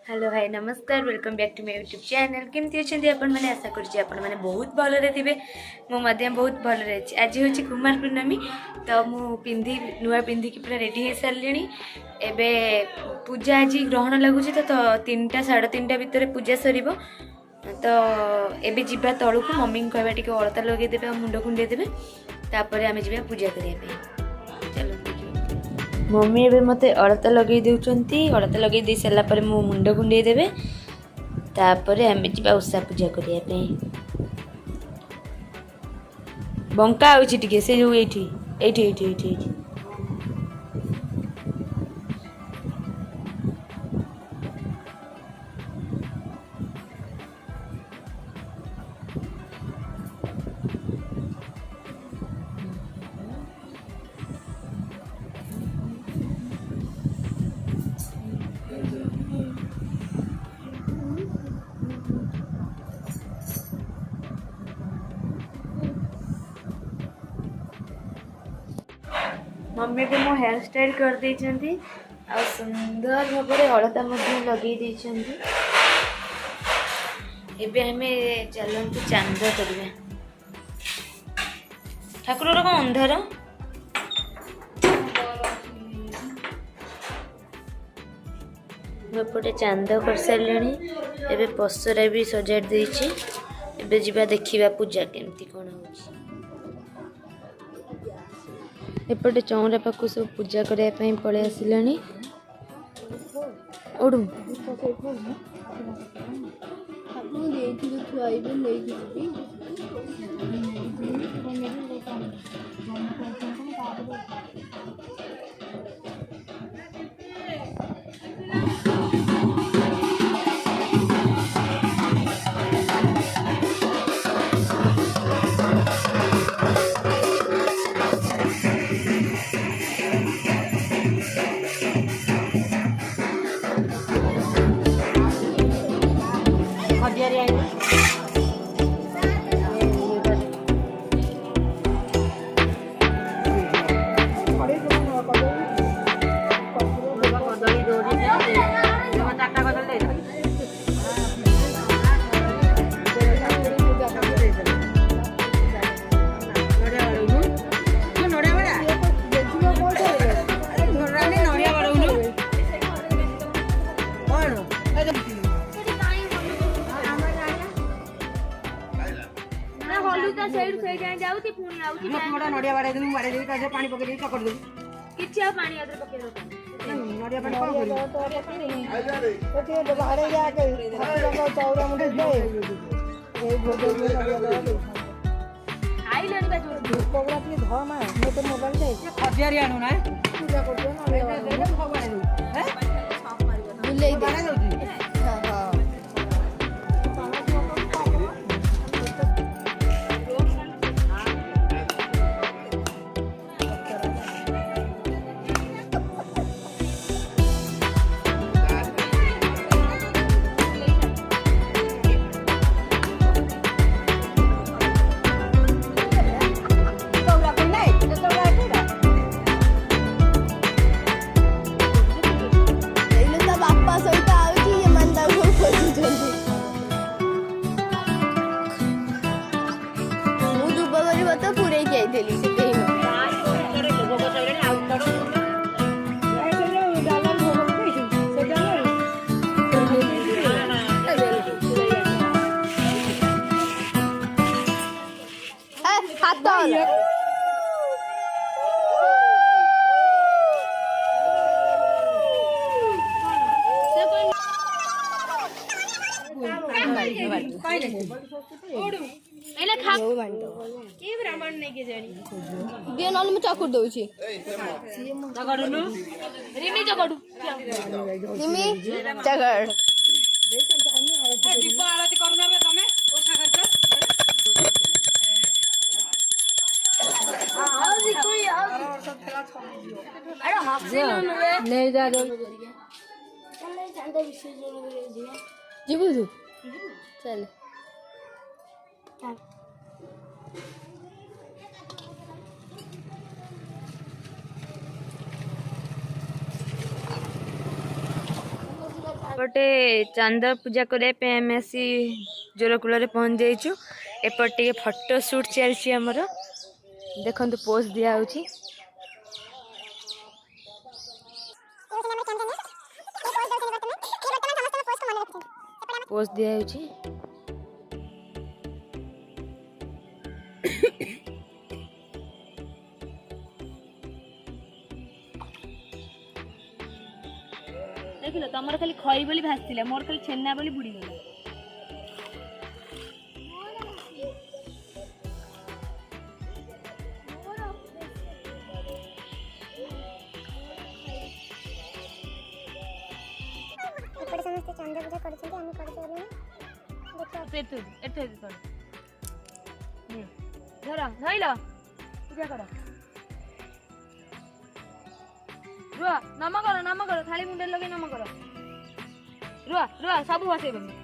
Hello hi नमस्कार welcome back to my YouTube channel केमती अच्छे आपण मैंने आशा करुँचे आपण मैंने बहुत भलरे थे मुझे बहुत भलरे अच्छी आज हूँ कुमार पूर्णमी तो मुझे नुआ पिंधिकी पूरा रेडी हो सारे एबे पूजा आज ग्रहण लगुच तो 3टा 3:30 भितर पूजा सर तो एबे जीवा तलू को मम्मी कहवा टी अलता लगेदेवे मुंड कुंडे देवे तापर आम जा पूजा करने चलो मम्मी एबे मते अलता लगे देउचंती अलता लगे दे सारा पर मु मुंड कुंडे देवे तापर आमे जीवा उषा पूजा करिया पे बंका आउची टिके से जो एठी मम्मी भी मो हेयर स्टाइल कर देइछंती आ सुंदर भाବରେ अलता ମଧ୍ୟ लगे देइछंती एबे हमें चलंतु चांद करबा ठाकुर रो अंधार मोपटे चांद कर सारलेनी एबे पसरा भी सजाड़ देइछि एबे जिबा देखिबा पूजा केमती कोन होछि एपटे चौरा पाखु सब पूजा करने पलि आसला ओडू नड़िया बाड़े देबी बाड़े देबी काजे पानी पके देबी चकड़ देबी किछि आ पानी अदर पके दो नड़िया पानी को करी ओके बाहर जा के ठाकुर चौरा मुंडे दे ए भोगे आई लेनी बा जो कोबरा की धमा मैं तो मोबाइल दे खजियारी आनु ना पूजा कर दो ना दे भगवान दे हैं बुले दे हां हां चकुर दौची रिमी चकड़ू रिमी चकड़ दीप आरती करना बे तमे ओछा करछ आओ जी कोई आओ अरे हाफसी ले जा दो चल चांदा विसर्जन जीबू तू चल चल एपटे चांद पूजा करने आम आसी जोरकूल पहुँच जाइचु। एपटे फोटो शूट चलती आमर देखो पोज दिया पोज दिया देख लो तुम खाली खई बोली भासी मोर खाली छेना बोली बुड़ी गला। समस्त चंदा पूजा करछथि हम करछोली देखो एते कर धर धइलो पूजा कर रुआ नम करो थाली मुंडे लगे नम करो रुआ सब बसेबनी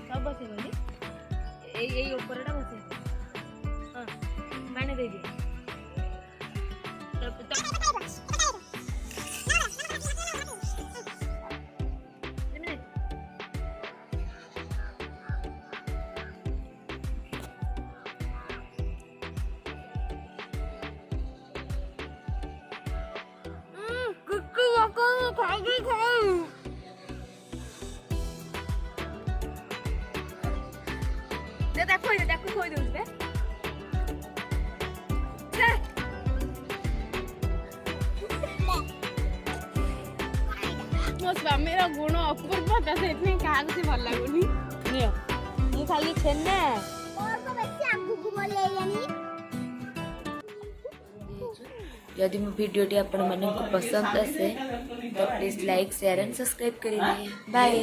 सब बसेबनी ए ऊपरटा बसे हां पानी दे दे मो स्वामी गुण अपूर्व था से क्या भल लगुनि मु खाली छेना यदि मो वीडियोटी आपण मानक पसंद आसे तो please like share and subscribe करिए। बाय।